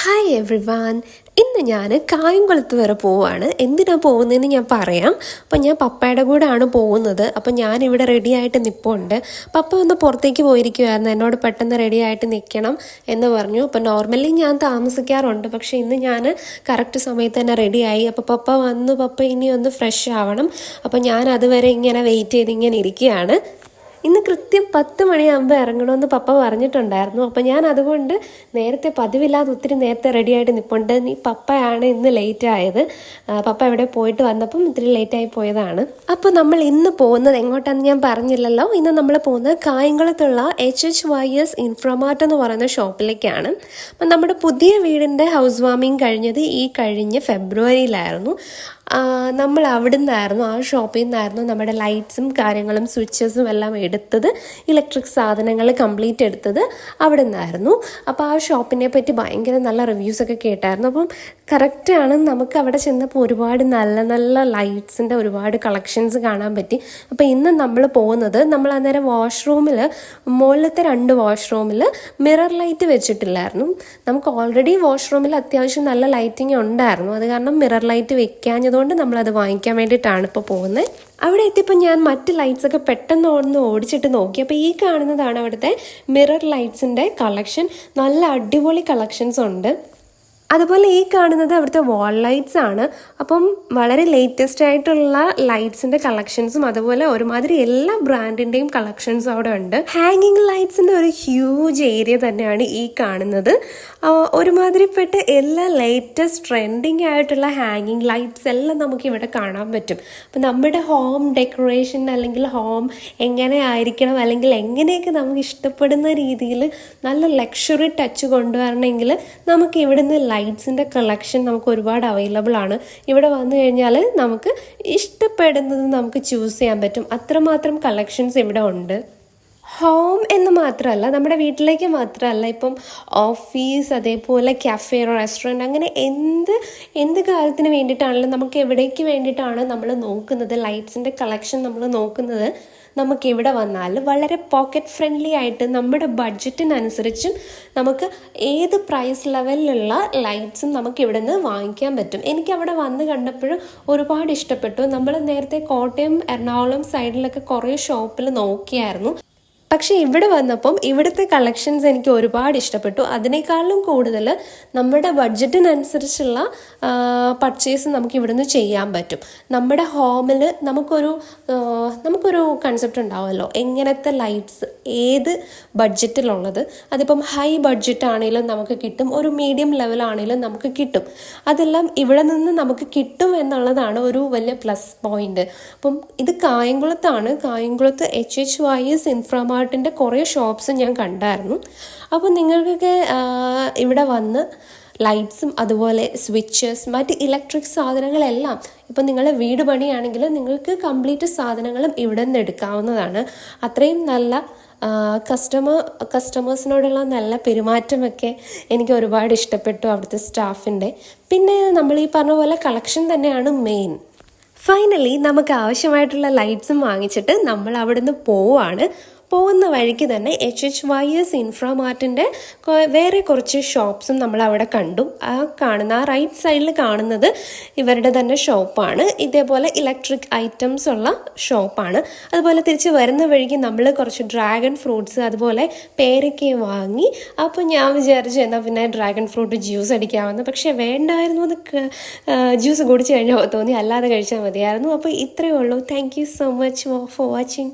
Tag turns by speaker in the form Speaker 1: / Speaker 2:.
Speaker 1: Hi every one. ഇന്ന് ഞാൻ കായംകുളത്ത് വരെ പോവാണ്. എന്തിനാണ് പോകുന്നതെന്ന് ഞാൻ പറയാം. അപ്പം ഞാൻ പപ്പയുടെ കൂടെയാണ് പോകുന്നത്. അപ്പം ഞാനിവിടെ റെഡി ആയിട്ട് നിൽപ്പുണ്ട്. പപ്പ ഒന്ന് പുറത്തേക്ക് പോയിരിക്കുമായിരുന്നു, എന്നോട് പെട്ടെന്ന് റെഡി ആയിട്ട് നിൽക്കണം എന്ന് പറഞ്ഞു. അപ്പം നോർമലി ഞാൻ താമസിക്കാറുണ്ട്, പക്ഷേ ഇന്ന് ഞാൻ കറക്റ്റ് സമയത്ത് തന്നെ റെഡിയായി. അപ്പോൾ പപ്പ വന്നു, പപ്പ ഇനി ഒന്ന് ഫ്രഷ് ആവണം. അപ്പം ഞാൻ അതുവരെ ഇങ്ങനെ വെയിറ്റ് ചെയ്ത് ഇങ്ങനെ ഇരിക്കുകയാണ്. ഇന്ന് കൃത്യം 10 മണിയാകുമ്പോൾ ഇറങ്ങണമെന്ന് പപ്പ പറഞ്ഞിട്ടുണ്ടായിരുന്നു. അപ്പോൾ ഞാൻ അതുകൊണ്ട് നേരത്തെ പതിവില്ലാതെ ഒത്തിരി നേരത്തെ റെഡിയായിട്ട് നിൽപ്പുണ്ട്. പപ്പയാണ് ഇന്ന് ലേറ്റ് ആയത്. പപ്പ എവിടെ പോയിട്ട് വന്നപ്പം ഇത്തിരി ലേറ്റായി പോയതാണ്. അപ്പോൾ നമ്മൾ ഇന്ന് പോകുന്നത് എങ്ങോട്ടാണെന്ന് ഞാൻ പറഞ്ഞില്ലല്ലോ. ഇന്ന് നമ്മൾ പോകുന്നത് കായംകുളത്തുള്ള HHYS ഇൻഫ്രാമാർട്ട് എന്ന് പറയുന്ന ഷോപ്പിലേക്കാണ്. അപ്പം നമ്മുടെ പുതിയ വീടിൻ്റെ ഹൗസ് വാമിങ് കഴിഞ്ഞത് ഈ കഴിഞ്ഞ ഫെബ്രുവരിയിലായിരുന്നു. നമ്മൾ അവിടെ നിന്നായിരുന്നു, ആ ഷോപ്പിൽ നിന്നായിരുന്നു നമ്മുടെ ലൈറ്റ്സും കാര്യങ്ങളും സ്വിച്ചസും എല്ലാം എടുത്തത്. ഇലക്ട്രിക് സാധനങ്ങൾ കംപ്ലീറ്റ് എടുത്തത് അവിടെ നിന്നായിരുന്നു. അപ്പോൾ ആ ഷോപ്പിനെ പറ്റി ഭയങ്കര നല്ല റിവ്യൂസൊക്കെ കേട്ടായിരുന്നു. അപ്പം കറക്റ്റാണ്, നമുക്ക് അവിടെ ചെന്നപ്പോൾ ഒരുപാട് നല്ല നല്ല ലൈറ്റ്സിൻ്റെ ഒരുപാട് കളക്ഷൻസ് കാണാൻ പറ്റി. അപ്പോൾ ഇന്ന് നമ്മൾ പോകുന്നത്, നമ്മൾ അന്നേരം വാഷ്റൂമിൽ, മുകളിലത്തെ 2 വാഷ്റൂമിൽ മിറർ ലൈറ്റ് വെച്ചിട്ടില്ലായിരുന്നു. നമുക്ക് ഓൾറെഡി വാഷ്റൂമിൽ അത്യാവശ്യം നല്ല ലൈറ്റിങ് ഉണ്ടായിരുന്നു. അത് കാരണം മിറർ ലൈറ്റ് വെക്കാഞ്ഞത് കൊണ്ട് നമ്മളത് വാങ്ങിക്കാൻ വേണ്ടിയിട്ടാണ് ഇപ്പോൾ പോകുന്നത്. അവിടെ എത്തിയപ്പോൾ ഞാൻ മറ്റ് ലൈറ്റ്സൊക്കെ പെട്ടെന്ന് ഒന്ന് ഓടിച്ചിട്ട് നോക്കി. അപ്പോൾ ഈ കാണുന്നതാണ് അവിടുത്തെ മിറർ ലൈറ്റ്സിൻ്റെ കളക്ഷൻ. നല്ല അടിപൊളി കളക്ഷൻസ് ഉണ്ട്. അതുപോലെ ഈ കാണുന്നത് അവിടുത്തെ വാൾ ലൈറ്റ്സ് ആണ്. അപ്പം വളരെ ലേറ്റസ്റ്റ് ആയിട്ടുള്ള ലൈറ്റ്സിൻ്റെ കളക്ഷൻസും അതുപോലെ ഒരുമാതിരി എല്ലാ ബ്രാൻഡിൻ്റെയും കളക്ഷൻസും അവിടെ ഉണ്ട്. ഹാങ്ങിങ് ലൈറ്റ്സിൻ്റെ ഒരു ഹ്യൂജ് ഏരിയ തന്നെയാണ് ഈ കാണുന്നത്. ഒരുമാതിരിപ്പെട്ട എല്ലാ ലേറ്റസ്റ്റ് ട്രെൻഡിങ് ആയിട്ടുള്ള ഹാങ്ങിങ് ലൈറ്റ്സ് എല്ലാം നമുക്ക് ഇവിടെ കാണാൻ പറ്റും. അപ്പം നമ്മുടെ ഹോം ഡെക്കറേഷൻ അല്ലെങ്കിൽ ഹോം എങ്ങനെ ആയിരിക്കണം, അല്ലെങ്കിൽ എങ്ങനെയൊക്കെ നമുക്ക് ഇഷ്ടപ്പെടുന്ന രീതിയിൽ നല്ല ലക്ഷറി ടച്ച് കൊണ്ടുവരണമെങ്കിൽ നമുക്ക് ഇവിടുന്ന് ലൈറ്റ്സിൻ്റെ കളക്ഷൻ നമുക്ക് ഒരുപാട് അവൈലബിൾ ആണ്. ഇവിടെ വന്നു കഴിഞ്ഞാൽ നമുക്ക് ഇഷ്ടപ്പെടുന്നത് നമുക്ക് ചൂസ് ചെയ്യാൻ പറ്റും. അത്രമാത്രം കളക്ഷൻസ് ഇവിടെ ഉണ്ട്. ഹോം എന്ന് മാത്രമല്ല, നമ്മുടെ വീട്ടിലേക്ക് മാത്രമല്ല, ഇപ്പം ഓഫീസ്, അതേപോലെ കഫേ, റെസ്റ്റോറൻറ്റ്, അങ്ങനെ എന്ത് കാര്യത്തിന് വേണ്ടിയിട്ടാണെങ്കിലും നമുക്ക് എവിടേക്ക് വേണ്ടിയിട്ടാണ് നമ്മൾ നോക്കുന്നത്, ലൈറ്റ്സിൻ്റെ കളക്ഷൻ നമ്മൾ നോക്കുന്നത്, നമുക്കിവിടെ വന്നാൽ വളരെ പോക്കറ്റ് ഫ്രണ്ട്ലി ആയിട്ട് നമ്മുടെ ബഡ്ജറ്റിനനുസരിച്ചും നമുക്ക് ഏത് പ്രൈസ് ലെവലിലുള്ള ലൈറ്റ്സും നമുക്ക് ഇവിടെ നിന്ന് വാങ്ങിക്കാൻ പറ്റും. എനിക്ക് അവിടെ വന്ന് കണ്ടപ്പോഴും ഒരുപാട് ഇഷ്ടപ്പെട്ടു. നമ്മൾ നേരത്തെ കോട്ടയം, എറണാകുളം സൈഡിലൊക്കെ കുറേ ഷോപ്പിൽ നോക്കിയായിരുന്നു. പക്ഷേ ഇവിടെ വന്നപ്പം ഇവിടുത്തെ കളക്ഷൻസ് എനിക്ക് ഒരുപാട് ഇഷ്ടപ്പെട്ടു. അതിനേക്കാളും കൂടുതൽ നമ്മുടെ ബഡ്ജറ്റിനനുസരിച്ചുള്ള പർച്ചേസ് നമുക്ക് ഇവിടുന്ന് ചെയ്യാൻ പറ്റും. നമ്മുടെ ഹോമിൽ നമുക്കൊരു കൺസെപ്റ്റ് ഉണ്ടാവുമല്ലോ, എങ്ങനത്തെ ലൈറ്റ്സ് ഏത് ബഡ്ജറ്റിലുള്ളത്. അതിപ്പം ഹൈ ബഡ്ജറ്റ് ആണെങ്കിലും നമുക്ക് കിട്ടും, ഒരു മീഡിയം ലെവലാണെങ്കിലും നമുക്ക് കിട്ടും. അതെല്ലാം ഇവിടെ നിന്ന് നമുക്ക് കിട്ടും എന്നുള്ളതാണ് ഒരു വലിയ പ്ലസ് പോയിന്റ്. അപ്പം ഇത് കായംകുളത്താണ്. കായംകുളത്ത് HHYS ഇൻഫ്രാമാർട്ടിൻ്റെ കുറേ ഷോപ്സ് ഞാൻ കണ്ടായിരുന്നു. അപ്പോൾ നിങ്ങൾക്കൊക്കെ ഇവിടെ വന്ന് ലൈറ്റ്സും അതുപോലെ സ്വിച്ചസ്, മറ്റ് ഇലക്ട്രിക് സാധനങ്ങളെല്ലാം, ഇപ്പം നിങ്ങളുടെ വീട് പണിയാണെങ്കിൽ നിങ്ങൾക്ക് കംപ്ലീറ്റ് സാധനങ്ങളും ഇവിടെ നിന്ന് എടുക്കാവുന്നതാണ്. അത്രയും നല്ല കസ്റ്റമേഴ്സിനോടുള്ള നല്ല പെരുമാറ്റമൊക്കെ എനിക്ക് ഒരുപാട് ഇഷ്ടപ്പെട്ടു അവിടുത്തെ സ്റ്റാഫിൻ്റെ. പിന്നെ നമ്മൾ ഈ പറഞ്ഞ പോലെ കളക്ഷൻ തന്നെയാണ് മെയിൻ. ഫൈനലി നമുക്ക് ആവശ്യമായിട്ടുള്ള ലൈറ്റ്സും വാങ്ങിച്ചിട്ട് നമ്മൾ അവിടുന്ന് പോവുകയാണ്. പോകുന്ന വഴിക്ക് തന്നെ HHYS ഇൻഫ്രാമാർട്ടിൻ്റെ വേറെ കുറച്ച് ഷോപ്സും നമ്മൾ അവിടെ കണ്ടു. ആ റൈറ്റ് സൈഡിൽ കാണുന്നത് ഇവരുടെ തന്നെ ഷോപ്പാണ്. ഇതേപോലെ ഇലക്ട്രിക് ഐറ്റംസ് ഉള്ള ഷോപ്പാണ്. അതുപോലെ തിരിച്ച് വരുന്ന വഴിക്ക് നമ്മൾ കുറച്ച് ഡ്രാഗൺ ഫ്രൂട്ട്സ് അതുപോലെ പേരയ്ക്കയും വാങ്ങി. അപ്പോൾ ഞാൻ വിചാരിച്ചു എന്നാൽ പിന്നെ ഡ്രാഗൺ ഫ്രൂട്ട് ജ്യൂസ് അടിക്കാമെന്ന്. പക്ഷേ വേണ്ടായിരുന്നു, അത് ജ്യൂസ് കുടിച്ച് കഴിഞ്ഞാൽ തോന്നി, അല്ലാതെ കഴിച്ചാൽ മതിയായിരുന്നു. അപ്പോൾ ഇത്രയേ ഉള്ളൂ. Thank you so much for watching.